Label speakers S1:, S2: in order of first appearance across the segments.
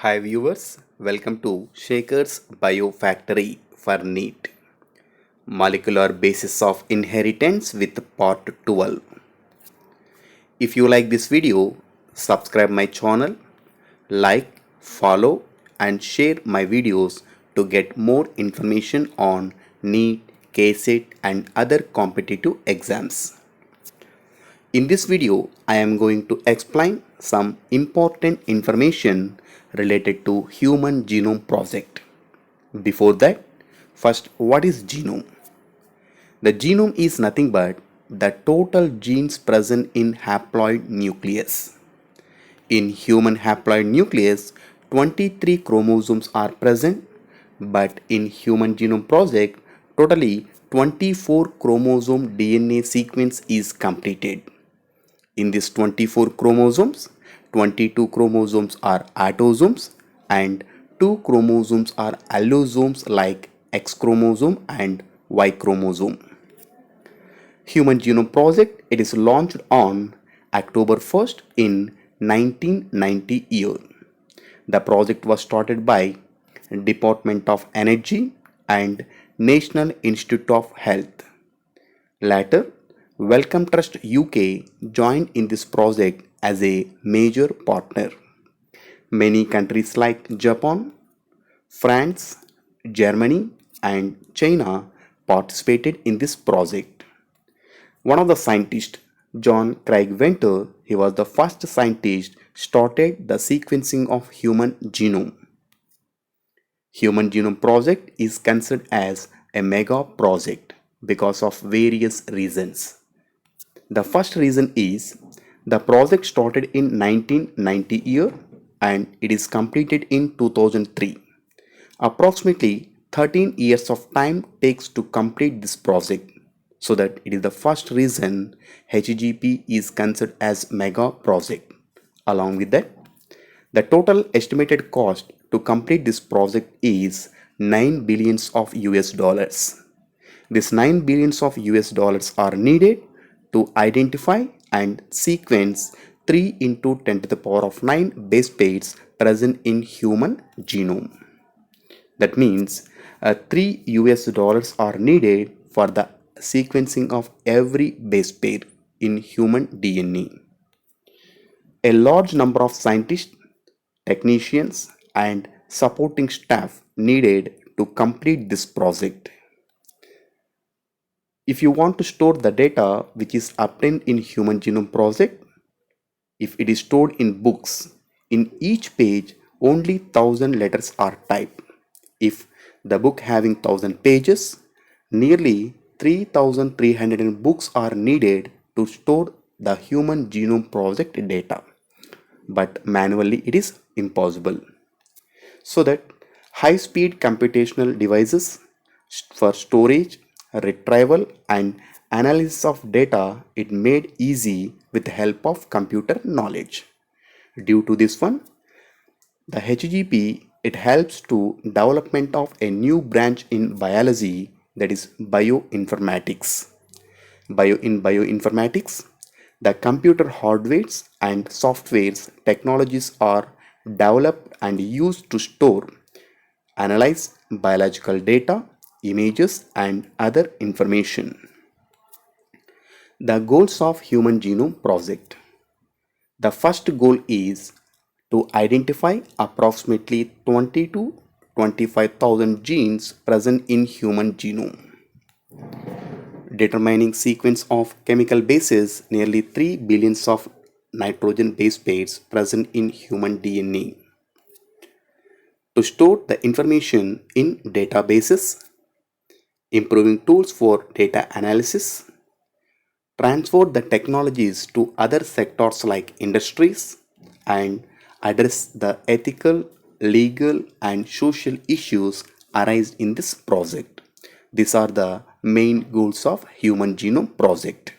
S1: Hi viewers, welcome to Shaker's Biofactory for NEET Molecular Basis of Inheritance with Part 12. If you like this video, subscribe my channel, like, follow and share my videos to get more information on NEET, KCET and other competitive exams. In this video, I am going to explain some important information related to Human Genome Project. Before that, first, what is genome? The genome is nothing but the total genes present in haploid nucleus. In human haploid nucleus, 23 chromosomes are present, but in Human Genome Project, totally 24 chromosome DNA sequence is completed. In these 24 chromosomes, 22 chromosomes are autosomes and 2 chromosomes are allosomes like X chromosome and Y chromosome. Human Genome Project, it is launched on October 1st in 1990 year. The project was started by Department of Energy and National Institute of Health. Later, Wellcome Trust UK joined in this project as a major partner. Many countries like Japan, France, Germany, and China participated in this project. One of the scientists, John Craig Venter, he was the first scientist started the sequencing of human genome. Human Genome Project is considered as a mega project because of various reasons. The first reason is the project started in 1990 year and it is completed in 2003. Approximately 13 years of time takes to complete this project, so that it is the first reason HGP is considered as mega project. Along with that, the total estimated cost to complete this project is 9 billions of US dollars. This 9 billions of US dollars are needed to identify and sequence 3 into 10 to the power of 9 base pairs present in human genome. That means 3 US dollars are needed for the sequencing of every base pair in human DNA. A large number of scientists, technicians, and supporting staff needed to complete this project. If you want to store the data which is obtained in Human Genome Project, if it is stored in books, in each page only 1000 letters are typed. If the book having 1000 pages, nearly 3300 books are needed to store the Human Genome Project data. But manually it is impossible. So that high-speed computational devices for storage, retrieval and analysis of data it made easy with the help of computer knowledge. Due to this one, the HGP it helps to development of a new branch in biology, that is bioinformatics. In bioinformatics, the computer hardwares and softwares technologies are developed and used to store, analyze biological data, images and other information. The goals of Human Genome Project. The first goal is to identify approximately 20 to 25,000 genes present in human genome. Determining sequence of chemical bases, nearly 3 billions of nitrogen base pairs present in human DNA. To store the information in databases, improving tools for data analysis, transfer the technologies to other sectors like industries, and address the ethical, legal, and social issues arising in this project. These are the main goals of Human Genome Project.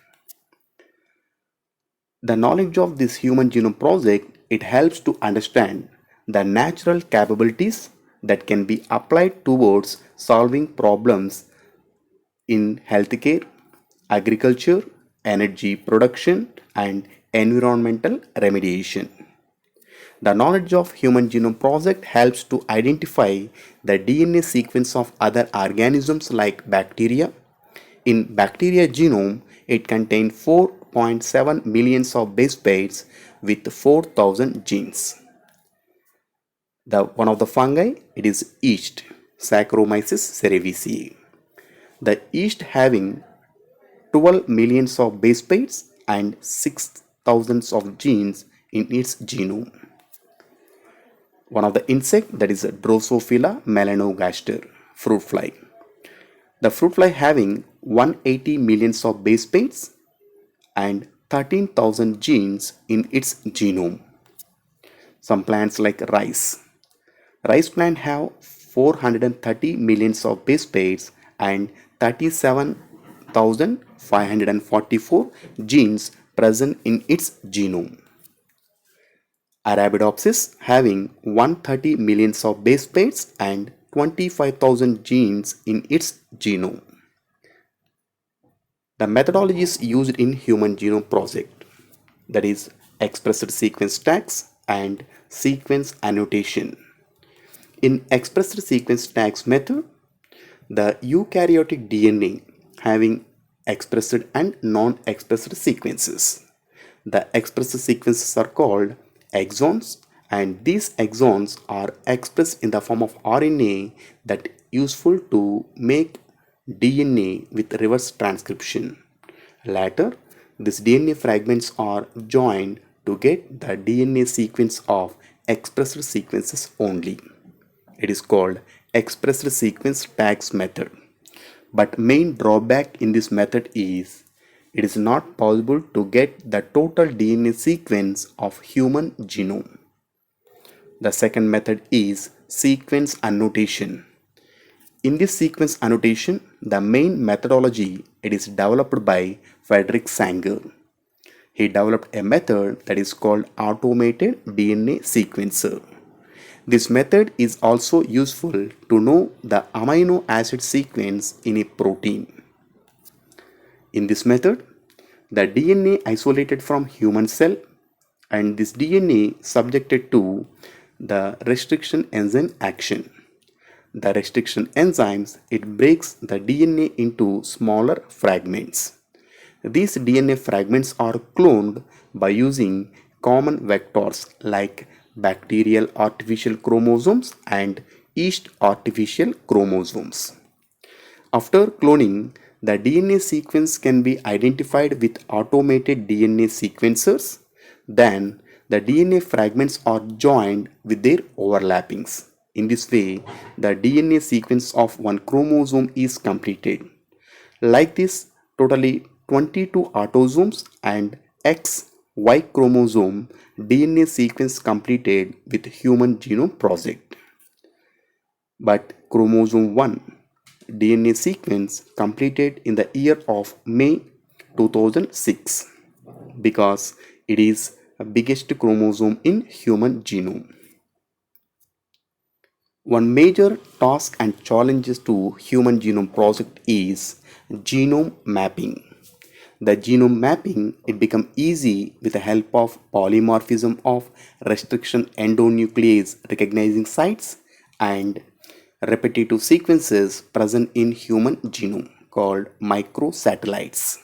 S1: The knowledge of this Human Genome Project, it helps to understand the natural capabilities that can be applied towards solving problems in healthcare, agriculture, energy production, and environmental remediation. The Knowledge of Human Genome Project helps to identify the DNA sequence of other organisms like bacteria. In bacteria genome, it contains 4.7 millions of base pairs with 4,000 genes. The one of the fungi, it is yeast, Saccharomyces cerevisiae. The yeast having 12 millions of base pairs and 6,000 of genes in its genome. One of the insect, that is Drosophila melanogaster, fruit fly. The fruit fly having 180 millions of base pairs and 13,000 genes in its genome. Some plants like rice. Rice plant have 430 millions of base pairs and 37,544 genes present in its genome. Arabidopsis having 130 millions of base pairs and 25,000 genes in its genome. The methodologies used in Human Genome Project, that is expressed sequence tags and sequence annotation. In expressed sequence tags method, the eukaryotic DNA having expressed and non-expressed sequences. The expressed sequences are called exons, and these exons are expressed in the form of RNA that useful to make DNA with reverse transcription. Later, these DNA fragments are joined to get the DNA sequence of expressed sequences only. It is called expressed sequence tags method. But main drawback in this method is it is not possible to get the total DNA sequence of human genome. The second method is sequence annotation. In this sequence annotation, the main methodology, it is developed by Frederick Sanger. He developed a method that is called automated DNA sequencer. This method is also useful to know the amino acid sequence in a protein. In this method, the DNA isolated from human cell and this DNA subjected to the restriction enzyme action. The restriction enzymes, it breaks the DNA into smaller fragments. These DNA fragments are cloned by using common vectors like bacterial artificial chromosomes and yeast artificial chromosomes. After cloning, the DNA sequence can be identified with automated DNA sequencers. Then, the DNA fragments are joined with their overlappings. In this way, the DNA sequence of one chromosome is completed. Like this, totally 22 autosomes and XY chromosome DNA sequence completed with Human Genome Project. But chromosome 1 DNA sequence completed in the year of May 2006 because it is the biggest chromosome in human genome. One major task and challenges to Human Genome Project is genome mapping. The genome mapping, it become easy with the help of polymorphism of restriction endonuclease recognizing sites and repetitive sequences present in human genome called microsatellites.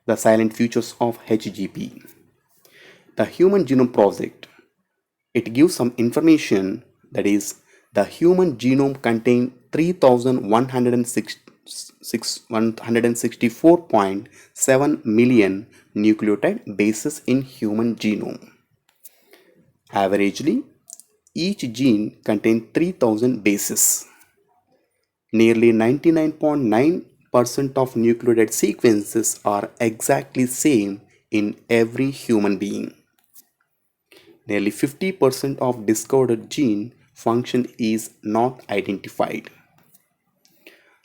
S1: The silent features of HGP. The Human Genome Project, it gives some information, that is the human genome contains 3164.7 million nucleotide bases in human genome. Averagely, each gene contains 3000 bases. Nearly 99.9% of nucleotide sequences are exactly same in every human being. Nearly 50% of discovered gene function is not identified.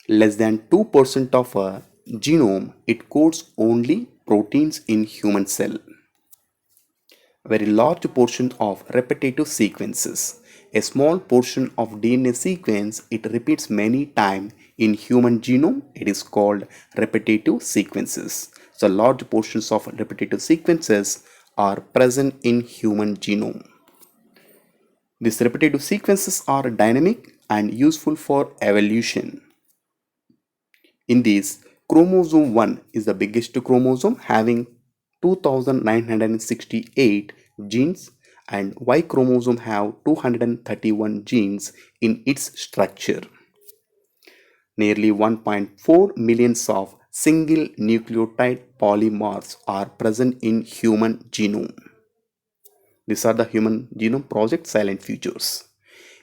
S1: Less than 2% of a genome, it codes only proteins in human cell. Very large portion of repetitive sequences. A small portion of DNA sequence, it repeats many times in human genome. It is called repetitive sequences. So large portions of repetitive sequences are present in human genome. These repetitive sequences are dynamic and useful for evolution. In this, chromosome 1 is the biggest chromosome having 2968 genes, and Y chromosome have 231 genes in its structure. Nearly 1.4 millions of single nucleotide polymorphs are present in human genome. These are the Human Genome Project silent features.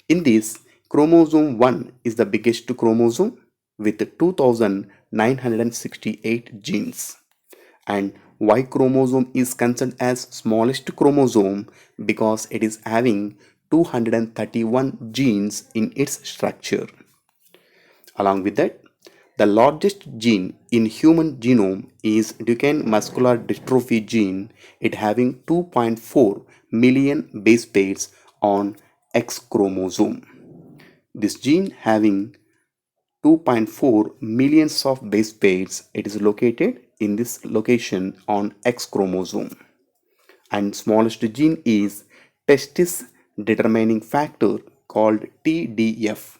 S1: In this, chromosome 1 is the biggest chromosome with 2968 genes, and Y chromosome is considered as smallest chromosome because it is having 231 genes in its structure. Along with that, the largest gene in human genome is Duchenne muscular dystrophy gene, it having 2.4 million base pairs on X chromosome. This gene having 2.4 millions of base pairs, it is located in this location on X chromosome. And smallest gene is testis determining factor called TDF.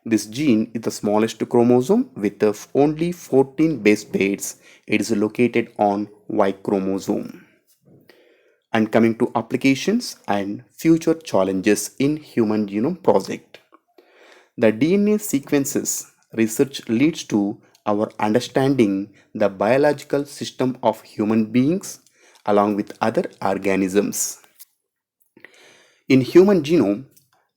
S1: This gene is the smallest chromosome with only 14 base pairs. It is located on Y chromosome. And coming to applications and future challenges in Human Genome Project. The DNA sequences research leads to our understanding the biological system of human beings along with other organisms. In human genome,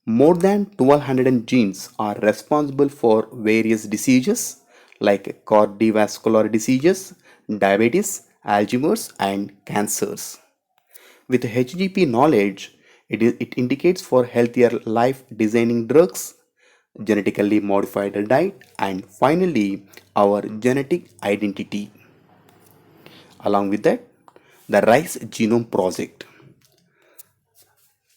S1: more than 1200 genes are responsible for various diseases like cardiovascular diseases, diabetes, Alzheimer's, and cancers. With HGP knowledge, it indicates for healthier life designing drugs, genetically modified diet, and finally our genetic identity. Along with that, the RISE Genome Project,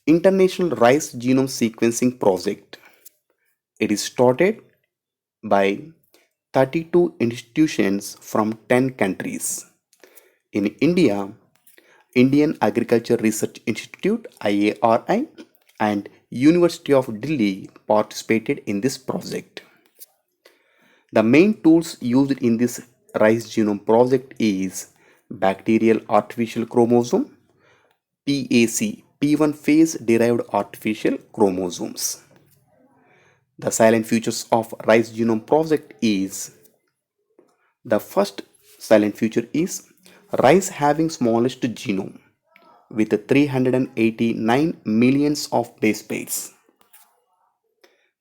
S1: International RISE Genome Sequencing Project. It is started by 32 institutions from 10 countries. In India, Indian Agriculture Research Institute IARI and University of Delhi participated in this project. The main tools used in this RISE Genome Project is bacterial artificial chromosome, PAC, P1 phase derived artificial chromosomes. The silent features of RISE Genome Project is the first silent feature is RISE having smallest genome with 389 millions of base pairs.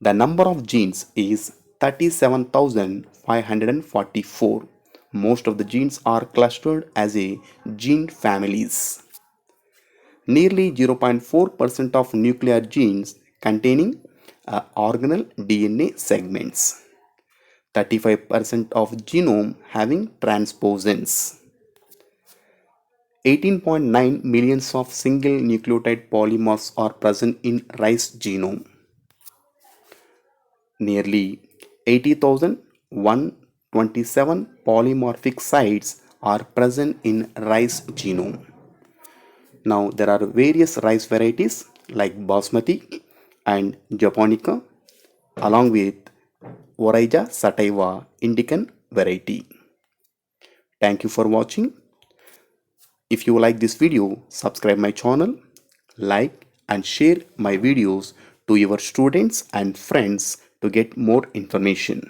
S1: The number of genes is 37,544. Most of the genes are clustered as a gene families. Nearly 0.4% of nuclear genes containing organelle DNA segments. 35% of genome having transposons. 18.9 millions of single nucleotide polymorphs are present in RISE genome. Nearly 80,127 polymorphic sites are present in rice genome. Now there are various rice varieties like Basmati and Japonica along with Oryza sativa Indican variety. Thank you for watching. If you like this video, subscribe my channel, like and share my videos to your students and friends to get more information.